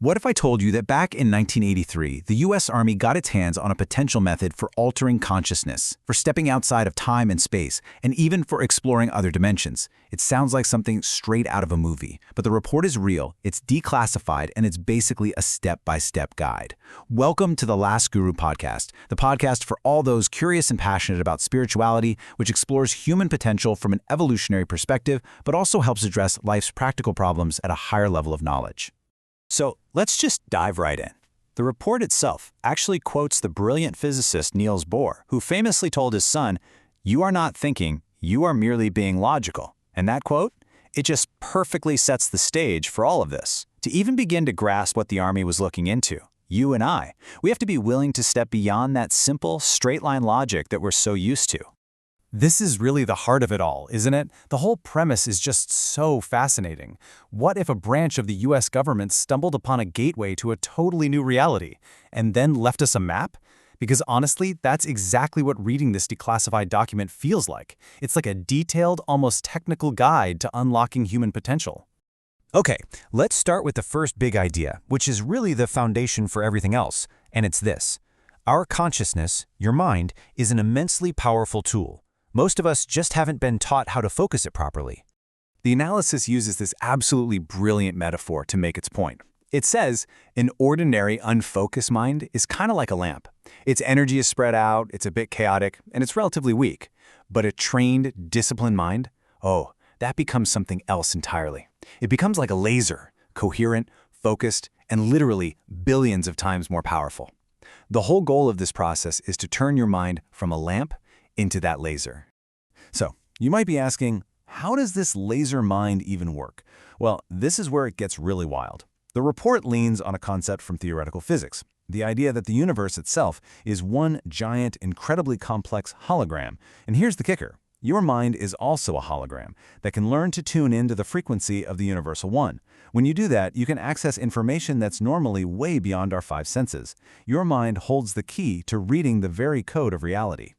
What if I told you that back in 1983, the US Army got its hands on a potential method for altering consciousness, for stepping outside of time and space, and even for exploring other dimensions? It sounds like something straight out of a movie, but the report is real, it's declassified, and it's basically a step-by-step guide. Welcome to the Last Guru podcast, the podcast for all those curious and passionate about spirituality, which explores human potential from an evolutionary perspective, but also helps address life's practical problems at a higher level of knowledge. So let's just dive right in. The report itself actually quotes the brilliant physicist Niels Bohr, who famously told his son, "You are not thinking, you are merely being logical." And that quote, it just perfectly sets the stage for all of this. To even begin to grasp what the Army was looking into, you and I, we have to be willing to step beyond that simple, straight-line logic that we're so used to. This is really the heart of it all, isn't it? The whole premise is just so fascinating. What if a branch of the US government stumbled upon a gateway to a totally new reality, and then left us a map? Because honestly, that's exactly what reading this declassified document feels like. It's like a detailed, almost technical guide to unlocking human potential. Okay, let's start with the first big idea, which is really the foundation for everything else, and it's this. Our consciousness, your mind, is an immensely powerful tool. Most of us just haven't been taught how to focus it properly. The analysis uses this absolutely brilliant metaphor to make its point. It says, an ordinary, unfocused mind is kind of like a lamp. Its energy is spread out, it's a bit chaotic, and it's relatively weak. But a trained, disciplined mind, oh, that becomes something else entirely. It becomes like a laser, coherent, focused, and literally billions of times more powerful. The whole goal of this process is to turn your mind from a lamp into that laser. So, you might be asking, how does this laser mind even work? Well, this is where it gets really wild. The report leans on a concept from theoretical physics, the idea that the universe itself is one giant, incredibly complex hologram. And here's the kicker. Your mind is also a hologram that can learn to tune into the frequency of the universal one. When you do that, you can access information that's normally way beyond our five senses. Your mind holds the key to reading the very code of reality.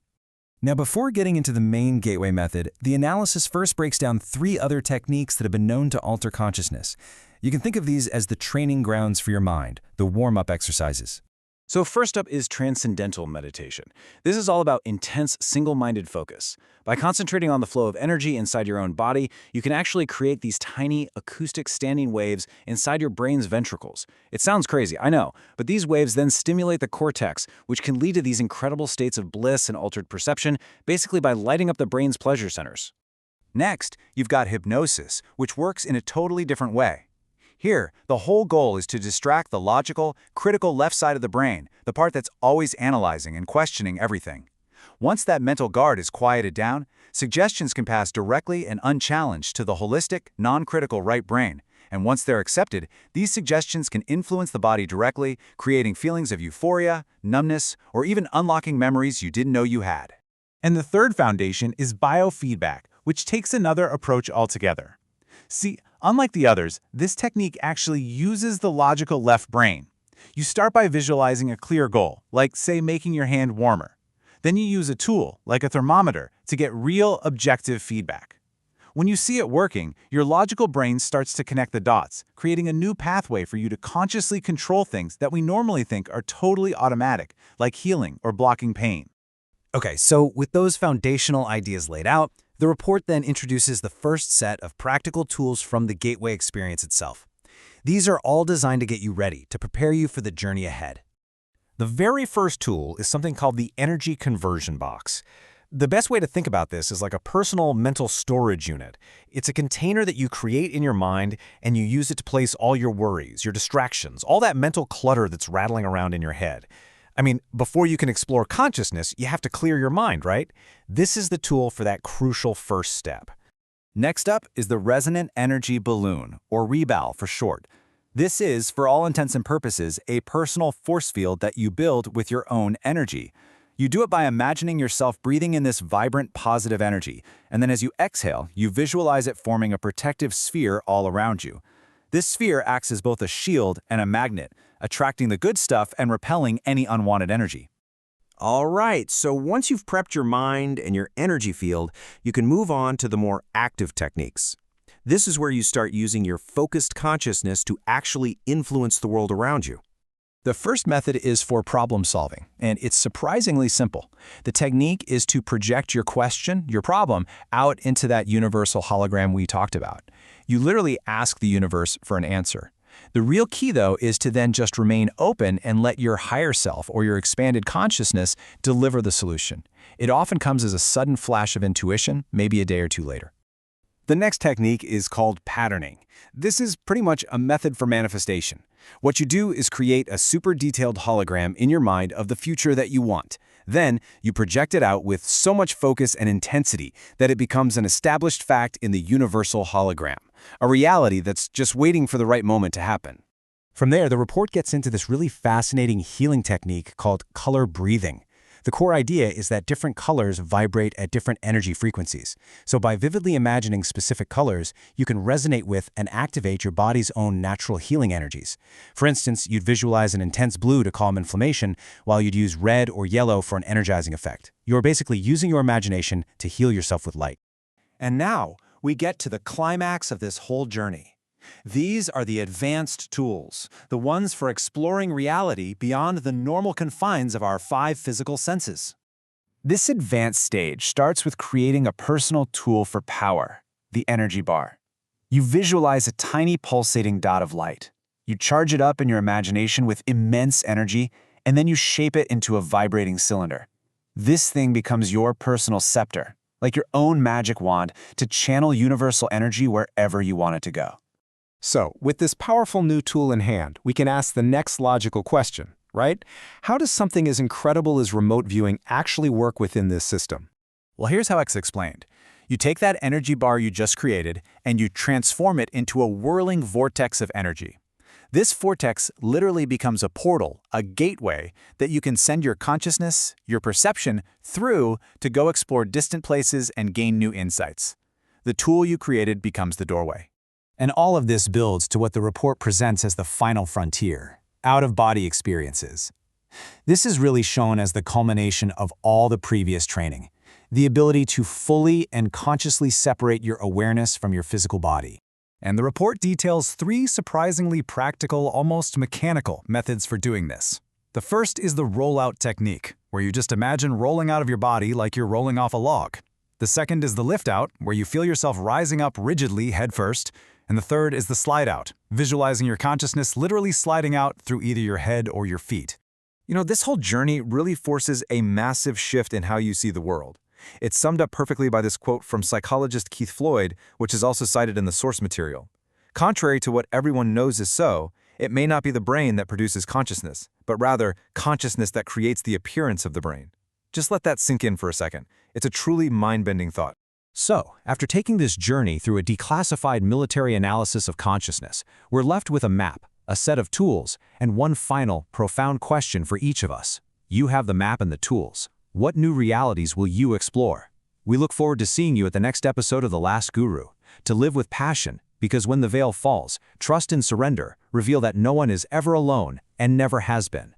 Now, before getting into the main gateway method, the analysis first breaks down 3 other techniques that have been known to alter consciousness. You can think of these as the training grounds for your mind, the warm-up exercises. So first up is transcendental meditation. This is all about intense, single-minded focus. By concentrating on the flow of energy inside your own body, you can actually create these tiny, acoustic standing waves inside your brain's ventricles. It sounds crazy, I know, but these waves then stimulate the cortex, which can lead to these incredible states of bliss and altered perception, basically by lighting up the brain's pleasure centers. Next, you've got hypnosis, which works in a totally different way. Here, the whole goal is to distract the logical, critical left side of the brain, the part that's always analyzing and questioning everything. Once that mental guard is quieted down, suggestions can pass directly and unchallenged to the holistic, non-critical right brain. And once they're accepted, these suggestions can influence the body directly, creating feelings of euphoria, numbness, or even unlocking memories you didn't know you had. And the third foundation is biofeedback, which takes another approach altogether. See, unlike the others, this technique actually uses the logical left brain. You start by visualizing a clear goal, like, say, making your hand warmer. Then you use a tool, like a thermometer, to get real, objective feedback. When you see it working, your logical brain starts to connect the dots, creating a new pathway for you to consciously control things that we normally think are totally automatic, like healing or blocking pain. Okay, so with those foundational ideas laid out, the report then introduces the first set of practical tools from the gateway experience itself. These are all designed to get you ready, to prepare you for the journey ahead. The very first tool is something called the energy conversion box. The best way to think about this is like a personal mental storage unit. It's a container that you create in your mind, and you use it to place all your worries, your distractions, all that mental clutter that's rattling around in your head. I mean, before you can explore consciousness, you have to clear your mind, right? This is the tool for that crucial first step. Next up is the resonant energy balloon, or REBAL for short. This is, for all intents and purposes, a personal force field that you build with your own energy. You do it by imagining yourself breathing in this vibrant, positive energy, and then as you exhale, you visualize it forming a protective sphere all around you. This sphere acts as both a shield and a magnet, attracting the good stuff and repelling any unwanted energy. All right, so once you've prepped your mind and your energy field, you can move on to the more active techniques. This is where you start using your focused consciousness to actually influence the world around you. The first method is for problem solving, and it's surprisingly simple. The technique is to project your question, your problem, out into that universal hologram we talked about. You literally ask the universe for an answer. The real key, though, is to then just remain open and let your higher self or your expanded consciousness deliver the solution. It often comes as a sudden flash of intuition, maybe a day or two later. The next technique is called patterning. This is pretty much a method for manifestation. What you do is create a super detailed hologram in your mind of the future that you want. Then, you project it out with so much focus and intensity that it becomes an established fact in the universal hologram, a reality that's just waiting for the right moment to happen. From there, the report gets into this really fascinating healing technique called color breathing. The core idea is that different colors vibrate at different energy frequencies. So by vividly imagining specific colors, you can resonate with and activate your body's own natural healing energies. For instance, you'd visualize an intense blue to calm inflammation, while you'd use red or yellow for an energizing effect. You're basically using your imagination to heal yourself with light. And now, we get to the climax of this whole journey. These are the advanced tools, the ones for exploring reality beyond the normal confines of our 5 physical senses. This advanced stage starts with creating a personal tool for power, the energy bar. You visualize a tiny pulsating dot of light. You charge it up in your imagination with immense energy, and then you shape it into a vibrating cylinder. This thing becomes your personal scepter, like your own magic wand to channel universal energy wherever you want it to go. So, with this powerful new tool in hand, we can ask the next logical question, right? How does something as incredible as remote viewing actually work within this system? Well, here's how it's explained. You take that energy bar you just created and you transform it into a whirling vortex of energy. This vortex literally becomes a portal, a gateway that you can send your consciousness, your perception, through to go explore distant places and gain new insights. The tool you created becomes the doorway. And all of this builds to what the report presents as the final frontier, out-of-body experiences. This is really shown as the culmination of all the previous training, the ability to fully and consciously separate your awareness from your physical body. And the report details 3 surprisingly practical, almost mechanical methods for doing this. The first is the rollout technique, where you just imagine rolling out of your body like you're rolling off a log. The second is the lift out, where you feel yourself rising up rigidly headfirst. And the third is the slide out, visualizing your consciousness literally sliding out through either your head or your feet. You know, this whole journey really forces a massive shift in how you see the world. It's summed up perfectly by this quote from psychologist Keith Floyd, which is also cited in the source material. Contrary to what everyone knows is so, it may not be the brain that produces consciousness, but rather consciousness that creates the appearance of the brain. Just let that sink in for a second. It's a truly mind-bending thought. So, after taking this journey through a declassified military analysis of consciousness, we're left with a map, a set of tools, and one final, profound question for each of us. You have the map and the tools. What new realities will you explore? We look forward to seeing you at the next episode of The Last Guru. To live with passion, because when the veil falls, trust and surrender reveal that no one is ever alone and never has been.